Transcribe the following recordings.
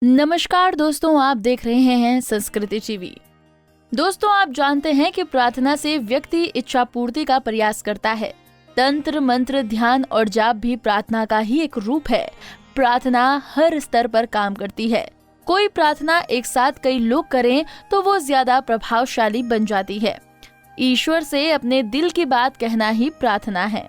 नमस्कार दोस्तों, आप देख रहे हैं संस्कृति टीवी। दोस्तों, आप जानते हैं कि प्रार्थना से व्यक्ति इच्छा पूर्ति का प्रयास करता है। तंत्र, मंत्र, ध्यान और जाप भी प्रार्थना का ही एक रूप है। प्रार्थना हर स्तर पर काम करती है। कोई प्रार्थना एक साथ कई लोग करें तो वो ज्यादा प्रभावशाली बन जाती है। ईश्वर से अपने दिल की बात कहना ही प्रार्थना है।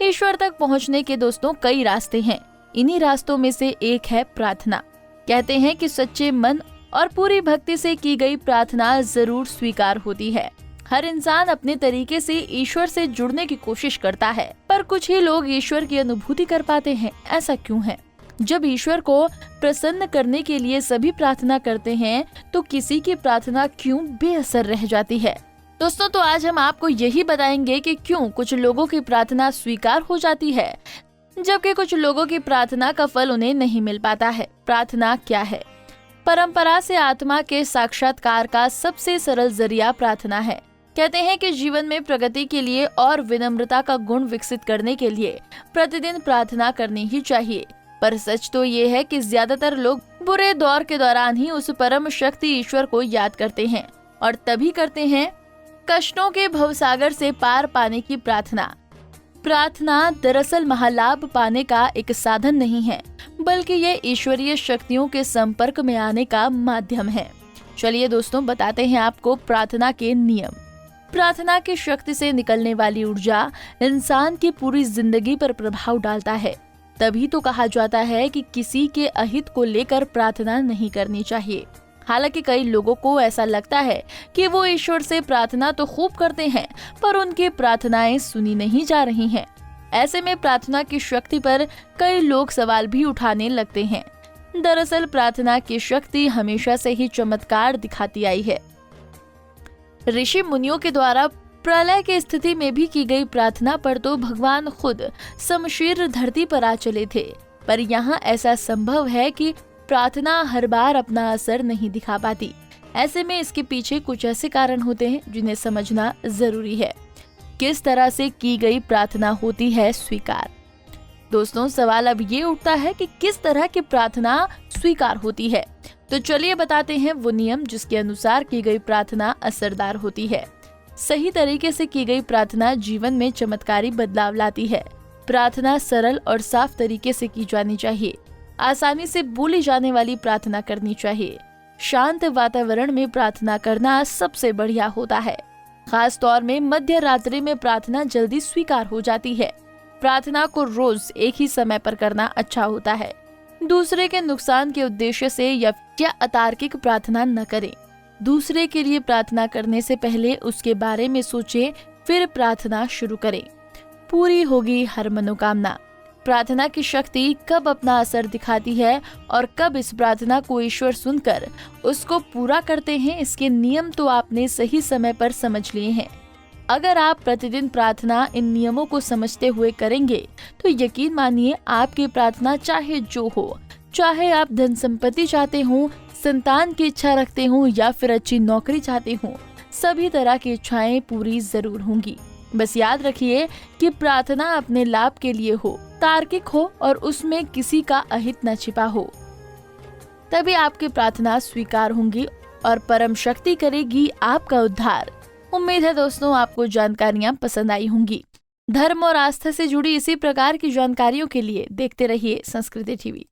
ईश्वर तक पहुंचने के दोस्तों कई रास्ते हैं। इन्हीं रास्तों में से एक है प्रार्थना। कहते हैं कि सच्चे मन और पूरी भक्ति से की गई प्रार्थना जरूर स्वीकार होती है। हर इंसान अपने तरीके से ईश्वर से जुड़ने की कोशिश करता है, पर कुछ ही लोग ईश्वर की अनुभूति कर पाते हैं। ऐसा क्यों है? जब ईश्वर को प्रसन्न करने के लिए सभी प्रार्थना करते हैं, तो किसी की प्रार्थना क्यों बेअसर रह जाती है? दोस्तों, तो आज हम आपको यही बताएंगे कि क्यों कुछ लोगों की प्रार्थना स्वीकार हो जाती है, जबकि कुछ लोगों की प्रार्थना का फल उन्हें नहीं मिल पाता है। प्रार्थना क्या है? परंपरा से आत्मा के साक्षात्कार का सबसे सरल जरिया प्रार्थना है। कहते हैं कि जीवन में प्रगति के लिए और विनम्रता का गुण विकसित करने के लिए प्रतिदिन प्रार्थना करनी ही चाहिए। पर सच तो ये है कि ज्यादातर लोग बुरे दौर के दौरान ही उस परम शक्ति ईश्वर को याद करते हैं, और तभी करते हैं कष्टों के भवसागर से पार पाने की प्रार्थना। प्रार्थना दरअसल महालाभ पाने का एक साधन नहीं है, बल्कि ये ईश्वरीय शक्तियों के संपर्क में आने का माध्यम है। चलिए दोस्तों, बताते हैं आपको प्रार्थना के नियम। प्रार्थना की शक्ति से निकलने वाली ऊर्जा इंसान की पूरी जिंदगी पर प्रभाव डालता है। तभी तो कहा जाता है कि किसी के अहित को लेकर प्रार्थना नहीं करनी चाहिए। हालांकि कई लोगों को ऐसा लगता है कि वो ईश्वर से प्रार्थना तो खूब करते हैं, पर उनकी प्रार्थनाएं सुनी नहीं जा रही हैं। ऐसे में प्रार्थना की शक्ति पर कई लोग सवाल भी उठाने लगते हैं। दरअसल प्रार्थना की शक्ति हमेशा से ही चमत्कार दिखाती आई है। ऋषि मुनियों के द्वारा प्रलय की स्थिति में भी की गई प्रार्थना पर तो भगवान खुद शमशीर धरती पर आ चले थे। पर यहाँ ऐसा संभव है कि प्रार्थना हर बार अपना असर नहीं दिखा पाती। ऐसे में इसके पीछे कुछ ऐसे कारण होते हैं जिन्हें समझना जरूरी है। किस तरह से की गई प्रार्थना होती है स्वीकार? दोस्तों, सवाल अब ये उठता है कि किस तरह की प्रार्थना स्वीकार होती है। तो चलिए बताते हैं वो नियम जिसके अनुसार की गई प्रार्थना असरदार होती है। सही तरीके से की गई प्रार्थना जीवन में चमत्कारी बदलाव लाती है। प्रार्थना सरल और साफ तरीके से की जानी चाहिए। आसानी से बोली जाने वाली प्रार्थना करनी चाहिए। शांत वातावरण में प्रार्थना करना सबसे बढ़िया होता है। खास तौर में मध्य रात्रि में प्रार्थना जल्दी स्वीकार हो जाती है। प्रार्थना को रोज एक ही समय पर करना अच्छा होता है। दूसरे के नुकसान के उद्देश्य से या अतार्किक प्रार्थना न करें। दूसरे के लिए प्रार्थना करने से पहले उसके बारे में सोचें, फिर प्रार्थना शुरू करें। पूरी होगी हर मनोकामना। प्रार्थना की शक्ति कब अपना असर दिखाती है और कब इस प्रार्थना को ईश्वर सुनकर उसको पूरा करते हैं, इसके नियम तो आपने सही समय पर समझ लिए हैं। अगर आप प्रतिदिन प्रार्थना इन नियमों को समझते हुए करेंगे तो यकीन मानिए आपकी प्रार्थना चाहे जो हो, चाहे आप धन संपत्ति चाहते हो, संतान की इच्छा रखते हो या फिर अच्छी नौकरी चाहते हो, सभी तरह की इच्छाएं पूरी जरूर होंगी। बस याद रखिए कि प्रार्थना अपने लाभ के लिए हो, तार्किक हो और उसमें किसी का अहित न छिपा हो। तभी आपकी प्रार्थना स्वीकार होंगी और परम शक्ति करेगी आपका उद्धार। उम्मीद है दोस्तों आपको जानकारियां पसंद आई होंगी। धर्म और आस्था से जुड़ी इसी प्रकार की जानकारियों के लिए देखते रहिए संस्कृति टीवी।